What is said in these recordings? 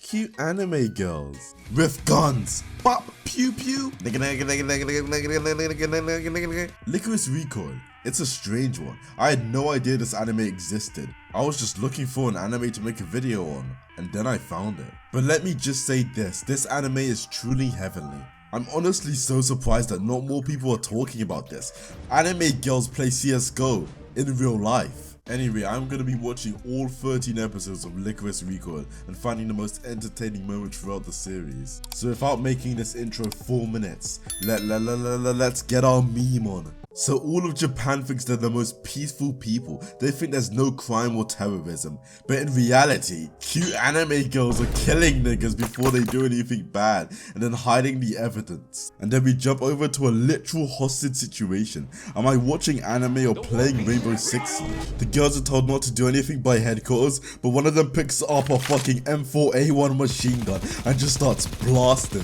cute anime girls with guns. Bop, pew pew. Lycoris Recoil. It's a strange one. I had no idea this anime existed. I was just looking for an anime to make a video on, and then I found it. But let me just say this anime is truly heavenly. I'm honestly so surprised that not more people are talking about this. Anime girls play CSGO in real life. Anyway, I'm going to be watching all 13 episodes of Lycoris Recoil and finding the most entertaining moments throughout the series. So without making this intro 4 minutes, let's get our meme on. So all of Japan thinks they're the most peaceful people. They think there's no crime or terrorism. But in reality, cute anime girls are killing niggas before they do anything bad and then hiding the evidence. And then we jump over to a literal hostage situation. Am I watching anime or playing Rainbow Six Siege? The girls are told not to do anything by headquarters, but one of them picks up a fucking M4A1 machine gun and just starts blasting.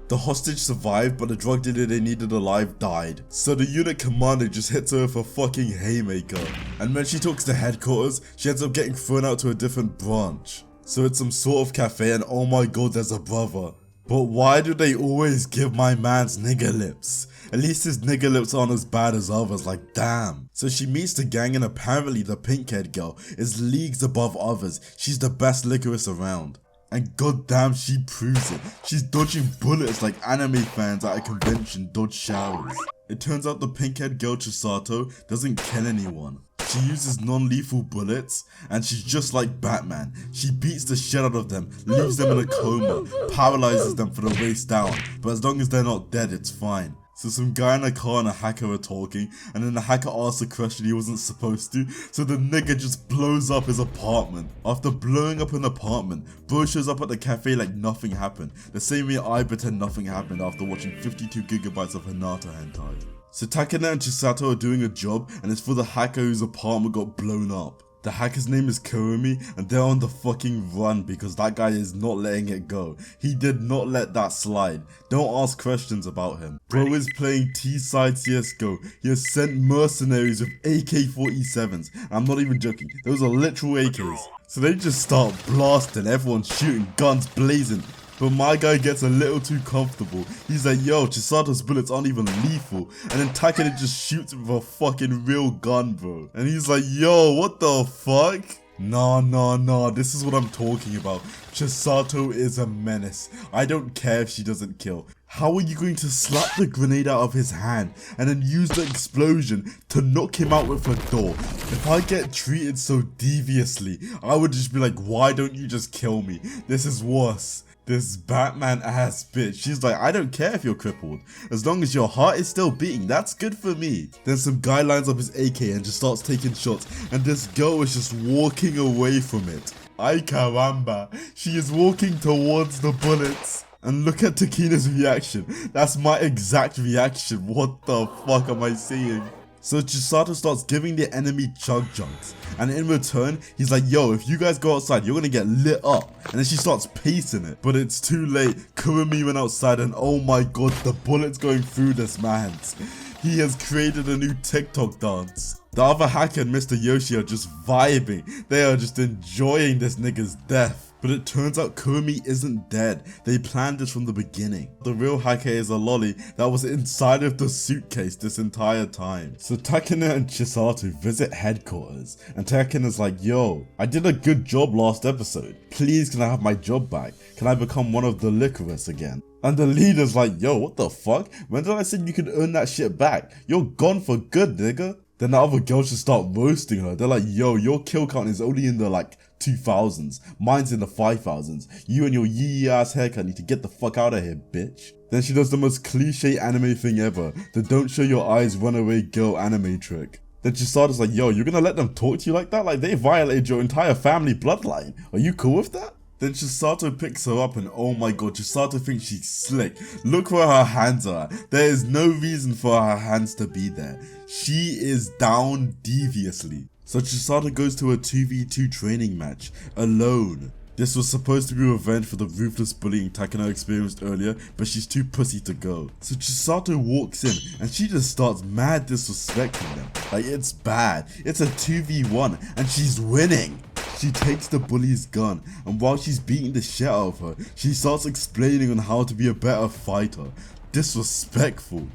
The hostage survived, but the drug dealer they needed alive died. So the unit commander just hits her with a fucking haymaker. And when she talks to headquarters, she ends up getting thrown out to a different branch. So it's some sort of cafe and oh my god, there's a brother. But why do they always give my man's nigger lips? At least his nigger lips aren't as bad as others, like damn. So she meets the gang and apparently the pink-haired girl is leagues above others. She's the best Lycoris around. And goddamn, she proves it. She's dodging bullets like anime fans at a convention dodge showers. It turns out the pink-haired girl Chisato doesn't kill anyone. She uses non-lethal bullets, and she's just like Batman. She beats the shit out of them, leaves them in a coma, paralyzes them for the waist down, but as long as they're not dead, it's fine. So some guy in a car and a hacker are talking, and then the hacker asks a question he wasn't supposed to, so the nigga just blows up his apartment. After blowing up an apartment, bro shows up at the cafe like nothing happened, the same way I pretend nothing happened after watching 52 gigabytes of Hinata hentai. So Takina and Chisato are doing a job, and it's for the hacker whose apartment got blown up. The hacker's name is Kurumi, and they're on the fucking run because that guy is not letting it go. He did not let that slide. Don't ask questions about him. Bro is playing T-side CSGO. He has sent mercenaries with AK-47s. I'm not even joking. Those are literal AKs. So they just start blasting, everyone's shooting, guns blazing. But my guy gets a little too comfortable. He's like, yo, Chisato's bullets aren't even lethal. And then Takina just shoots him with a fucking real gun, bro. And he's like, yo, what the fuck? Nah, this is what I'm talking about. Chisato is a menace. I don't care if she doesn't kill. How are you going to slap the grenade out of his hand and then use the explosion to knock him out with a door? If I get treated so deviously, I would just be like, why don't you just kill me? This is worse. This Batman ass bitch, she's like, I don't care if you're crippled. As long as your heart is still beating, that's good for me. Then some guy lines up his AK and just starts taking shots, and this girl is just walking away from it. Ay caramba, she is walking towards the bullets. And look at Takina's reaction. That's my exact reaction. What the fuck am I seeing? So Chisato starts giving the enemy chug jugs, and in return, he's like, yo, if you guys go outside, you're gonna get lit up. And then she starts pacing it, but it's too late. Kurumi went outside and oh my god, the bullet's going through this man's. He has created a new TikTok dance. The other hacker and Mr. Yoshi are just vibing. They are just enjoying this nigga's death. But it turns out Kurumi isn't dead. They planned this from the beginning. The real hacker is a lolly that was inside of the suitcase this entire time. So Takina and Chisato visit headquarters, and Takina's like, yo, I did a good job last episode. Please can I have my job back? Can I become one of the Lycoris again? And the leader's like, yo, what the fuck? When did I say you could earn that shit back? You're gone for good, nigga. Then the other girls just start roasting her. They're like, yo, your kill count is only in the like 2000s. Mine's in the 5000s. You and your yee ass haircut need to get the fuck out of here, bitch. Then she does the most cliche anime thing ever. The don't show your eyes run away girl anime trick. Then Chisato's like, yo, you're gonna let them talk to you like that? Like they violated your entire family bloodline. Are you cool with that? Then Chisato picks her up and oh my god, Chisato thinks she's slick. Look where her hands are. There is no reason for her hands to be there. She is down deviously. So Chisato goes to a 2v2 training match, alone. This was supposed to be revenge for the ruthless bullying Takina experienced earlier, but she's too pussy to go. So Chisato walks in and she just starts mad disrespecting them. Like it's bad. It's a 2v1 and she's winning. she takes the bully's gun, and while she's beating the shit out of her, she starts explaining on how to be a better fighter. Disrespectful.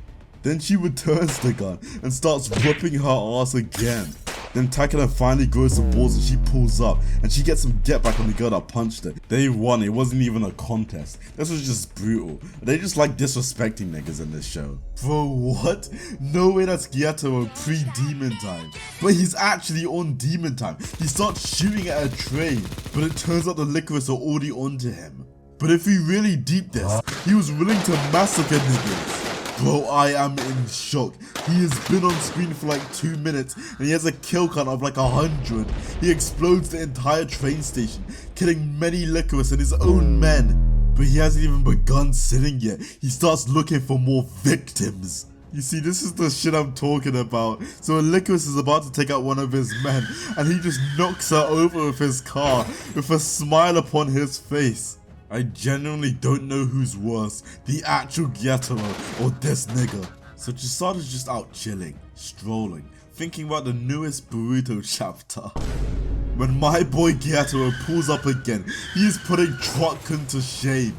Then she returns the gun and starts whooping her ass again. Then Takina finally grows the balls and she pulls up and she gets some get back on the girl that punched her. They won, it wasn't even a contest. This was just brutal. They just like disrespecting niggas in this show. Bro, what? No way that's Gyutaro pre-demon time. But he's actually on demon time. He starts shooting at a train, but it turns out the Lycoris are already onto him. But if we really deep this, he was willing to massacre niggas. Bro, I am in shock. He has been on screen for like 2 minutes and he has a kill count of like 100. He explodes the entire train station, killing many Lycoris and his own men. But he hasn't even begun sinning yet. He starts looking for more victims. You see, this is the shit I'm talking about. So a Lycoris is about to take out one of his men and he just knocks her over with his car with a smile upon his face. I genuinely don't know who's worse, the actual Gyutaro or this nigga. So Chisato's just out chilling, strolling, thinking about the newest Boruto chapter. When my boy Gyutaro pulls up again, he is putting Truck-kun to shame.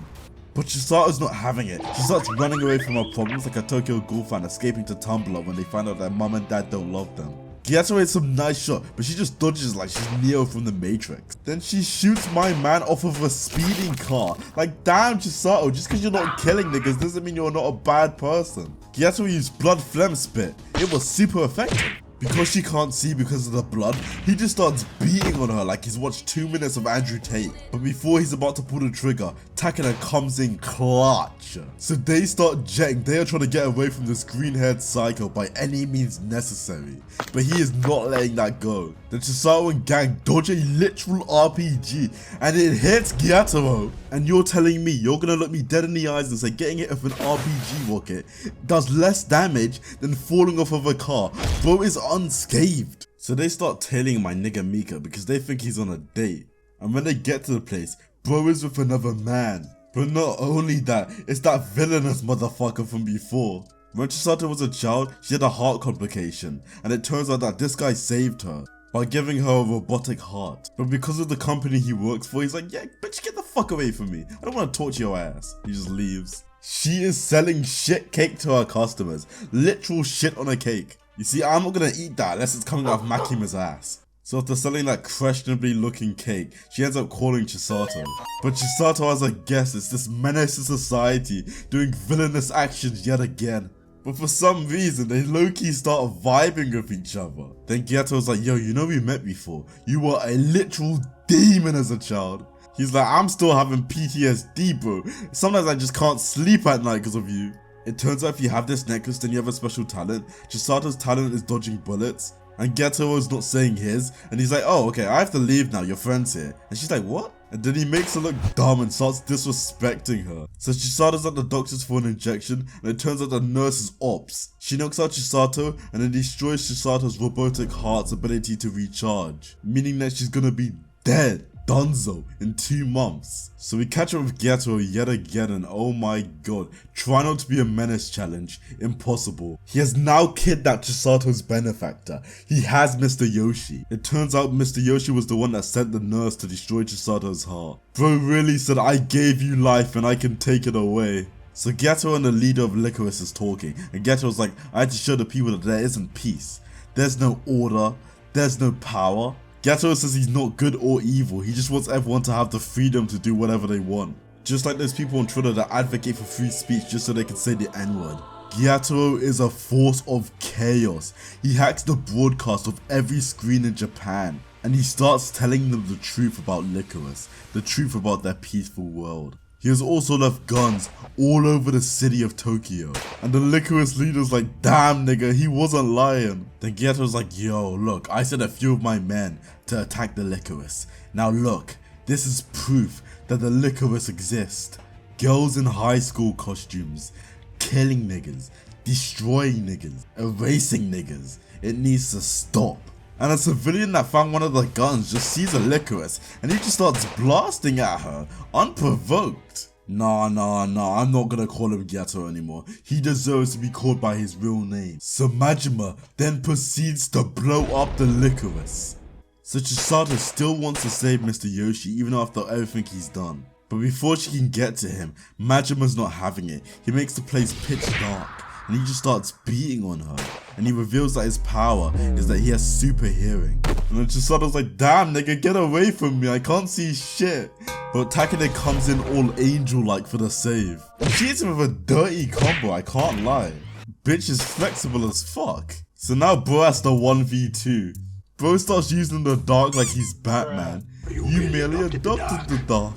But Chisato's not having it. She starts running away from her problems like a Tokyo Ghoul fan escaping to Tumblr when they find out that mom and dad don't love them. Gyutaro hits some nice shot, but she just dodges like she's Neo from the Matrix. Then she shoots my man off of a speeding car. Like, damn Chisato, just because you're not killing niggas doesn't mean you're not a bad person. Gyutaro used blood phlegm spit. It was super effective. Because she can't see because of the blood, he just starts beating on her like he's watched 2 minutes of Andrew Tate. But before he's about to pull the trigger, Takina comes in clutch. So they start jetting. They are trying to get away from this green-haired psycho by any means necessary. But he is not letting that go. The Chisato and gang dodge a literal RPG and it hits Gyutaro. And you're telling me you're gonna look me dead in the eyes and say getting hit with an RPG rocket does less damage than falling off of a car? Bro is unscathed. So they start tailing my nigga Mika because they think he's on a date. And when they get to the place, bro is with another man. But not only that, it's that villainous motherfucker from before. When Chisato was a child, she had a heart complication, and it turns out that this guy saved her by giving her a robotic heart. But because of the company he works for, he's like, yeah, bitch, get the fuck away from me. I don't want to torture your ass. He just leaves. She is selling shit cake to her customers. Literal shit on a cake. You see, I'm not gonna eat that unless it's coming out of Makima's ass. So after selling that questionably looking cake, she ends up calling Chisato. But Chisato as a guest is this menace to society, doing villainous actions yet again. But for some reason, they low-key start vibing with each other. Then Gyutato's like, yo, you know we met before. You were a literal demon as a child. He's like, I'm still having PTSD, bro. Sometimes I just can't sleep at night because of you. It turns out if you have this necklace, then you have a special talent. Chisato's talent is dodging bullets. And Gyutaro's not saying his. And he's like, oh, okay, I have to leave now. Your friend's here. And she's like, what? And then he makes her look dumb and starts disrespecting her. So Chisato's at the doctor's for an injection, and it turns out the nurse is ops. She knocks out Chisato and then destroys Chisato's robotic heart's ability to recharge, meaning that she's gonna be dead. Dunzo in 2 months. So we catch up with Gyutaro yet again, and oh my god, try not to be a menace challenge, impossible. He has now kidnapped Chisato's benefactor. He has Mr. Yoshi. It turns out Mr. Yoshi was the one that sent the nurse to destroy Chisato's heart. Bro really said, I gave you life and I can take it away. So Gyutaro and the leader of Lycoris is talking, and Gyutaro's like, I had to show the people that there isn't peace. There's no order, there's no power. Gyutaro says he's not good or evil, he just wants everyone to have the freedom to do whatever they want. Just like those people on Twitter that advocate for free speech just so they can say the N-word. Gyutaro is a force of chaos. He hacks the broadcast of every screen in Japan, and he starts telling them the truth about Lycoris, the truth about their peaceful world. He has also left guns all over the city of Tokyo. And the Lycoris leader's like, damn nigga, he wasn't lying. Then Gyutaro's like, yo, look, I sent a few of my men to attack the Lycoris. Now look, this is proof that the Lycoris exist. Girls in high school costumes, killing niggas, destroying niggas, erasing niggas. It needs to stop. And a civilian that found one of the guns just sees a Lycoris and he just starts blasting at her, unprovoked. Nah, I'm not gonna call him Gyutaro anymore. He deserves to be called by his real name. So Majima then proceeds to blow up the Lycoris. So Chisato still wants to save Mr. Yoshi even after everything he's done. But before she can get to him, Majima's not having it. He makes the place pitch dark and he just starts beating on her. And he reveals that his power is that he has super hearing. And then Chisato's like, damn nigga, get away from me, I can't see shit. But Takina comes in all angel-like for the save. She hits him with a dirty combo, I can't lie. Bitch is flexible as fuck. So now bro has the 1v2. Bro starts using the dark like he's Batman. You merely adopted the dark.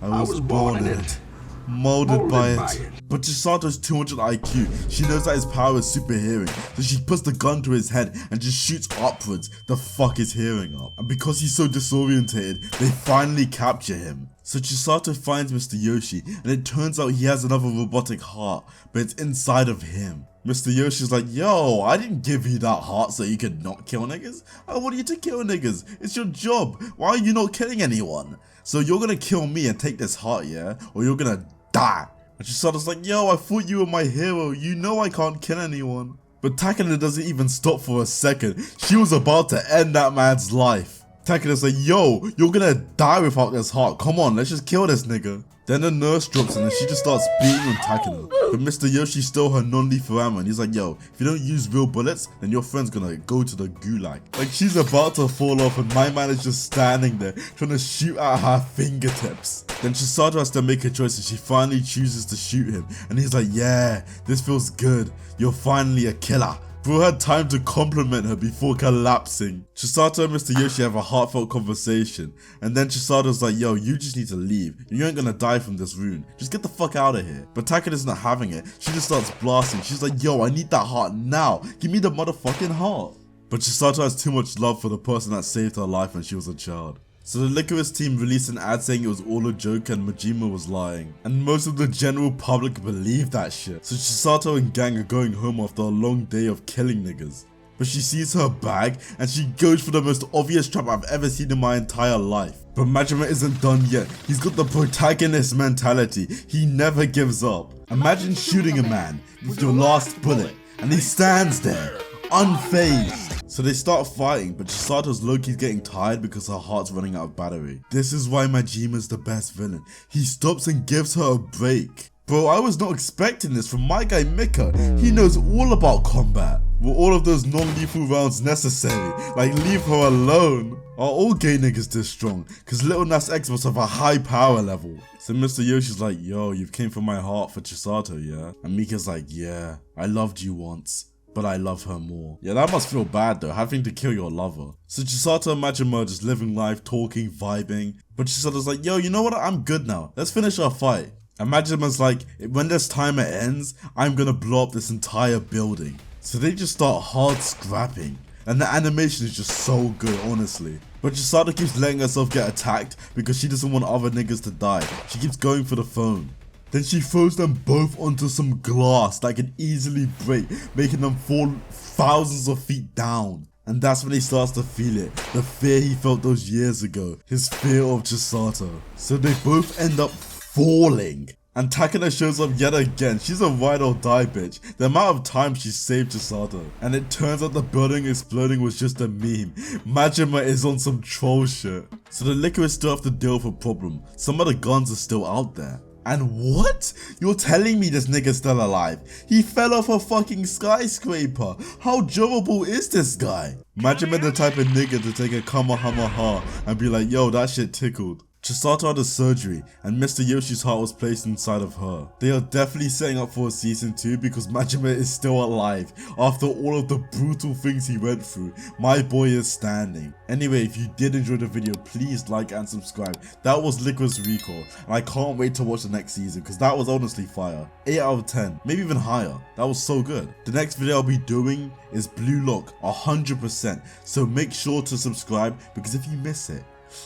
I was born in it. Molded by it. But Chisato's 200 IQ. She knows that his power is super hearing. So she puts the gun to his head and just shoots upwards to fuck his hearing up. And because he's so disorientated, they finally capture him. So Chisato finds Mr. Yoshi and it turns out he has another robotic heart, but it's inside of him. Mr. Yoshi's like, yo, I didn't give you that heart so you could not kill niggas. I want you to kill niggas. It's your job. Why are you not killing anyone? So you're gonna kill me and take this heart, yeah? Or you're gonna die. And Chisato's like, yo, I thought you were my hero. You know I can't kill anyone. But Takina doesn't even stop for a second. She was about to end that man's life. Takina's like, yo, you're gonna die without this heart. Come on, let's just kill this nigga. Then the nurse drops in and she just starts beating on Takina. But Mr. Yoshi stole her non-lethal ammo and he's like, yo, if you don't use real bullets, then your friend's gonna go to the gulag. Like she's about to fall off and my man is just standing there trying to shoot at her fingertips. Then Chisato has to make a choice and she finally chooses to shoot him. And he's like, yeah, this feels good. You're finally a killer. Bro had time to compliment her before collapsing. Chisato and Mr. Yoshi have a heartfelt conversation. And then Chisato's like, yo, you just need to leave. You ain't gonna die from this rune. Just get the fuck out of here. But Takina's not having it. She just starts blasting. She's like, yo, I need that heart now. Give me the motherfucking heart. But Chisato has too much love for the person that saved her life when she was a child. So the Lycoris team released an ad saying it was all a joke and Majima was lying. And most of the general public believed that shit. So Chisato and gang are going home after a long day of killing niggas. But she sees her bag and she goes for the most obvious trap I've ever seen in my entire life. But Majima isn't done yet. He's got the protagonist mentality. He never gives up. Imagine shooting a man with your last bullet and he stands there, unfazed. So they start fighting, but Chisato's low-key getting tired because her heart's running out of battery. This is why Majima's the best villain. He stops and gives her a break. Bro, I was not expecting this from my guy Mika. He knows all about combat. Were all of those non-lethal rounds necessary? Like, leave her alone. Are all gay niggas this strong? Cause Lil Nas X must have a high power level. So Mr. Yoshi's like, yo, you came from my heart for Chisato, yeah? And Mika's like, yeah, I loved you once, but I love her more. Yeah, that must feel bad though, having to kill your lover. So Chisato and Majima are just living life, talking, vibing. But Chisato's like, yo, you know what? I'm good now. Let's finish our fight. And Majima's like, when this timer ends, I'm gonna blow up this entire building. So they just start hard scrapping. And the animation is just so good, honestly. But Chisato keeps letting herself get attacked because she doesn't want other niggas to die. She keeps going for the phone. Then she throws them both onto some glass that can easily break, making them fall thousands of feet down. And that's when he starts to feel it, the fear he felt those years ago, his fear of Chisato. So they both end up falling. And Takina shows up yet again. She's a ride or die bitch. The amount of time she saved Chisato. And it turns out the building exploding was just a meme. Majima is on some troll shit. So the Lycoris still have to deal with a problem. Some of the guns are still out there. And what? You're telling me this nigga's still alive? He fell off a fucking skyscraper. How durable is this guy? Majima the type of nigga to take a Kamehameha and be like, yo, that shit tickled. Chisato had a surgery and Mr. Yoshi's heart was placed inside of her. They are definitely setting up for a season 2 because Majima is still alive after all of the brutal things he went through. My boy is standing. Anyway, if you did enjoy the video, please like and subscribe. That was Lycoris Recoil and I can't wait to watch the next season because that was honestly fire. 8 out of 10, maybe even higher. That was so good. The next video I'll be doing is Blue Lock 100%, so make sure to subscribe because if you miss it,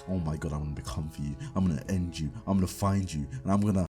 oh my god, I'm gonna come for you. I'm gonna end you. I'm gonna find you. And I'm gonna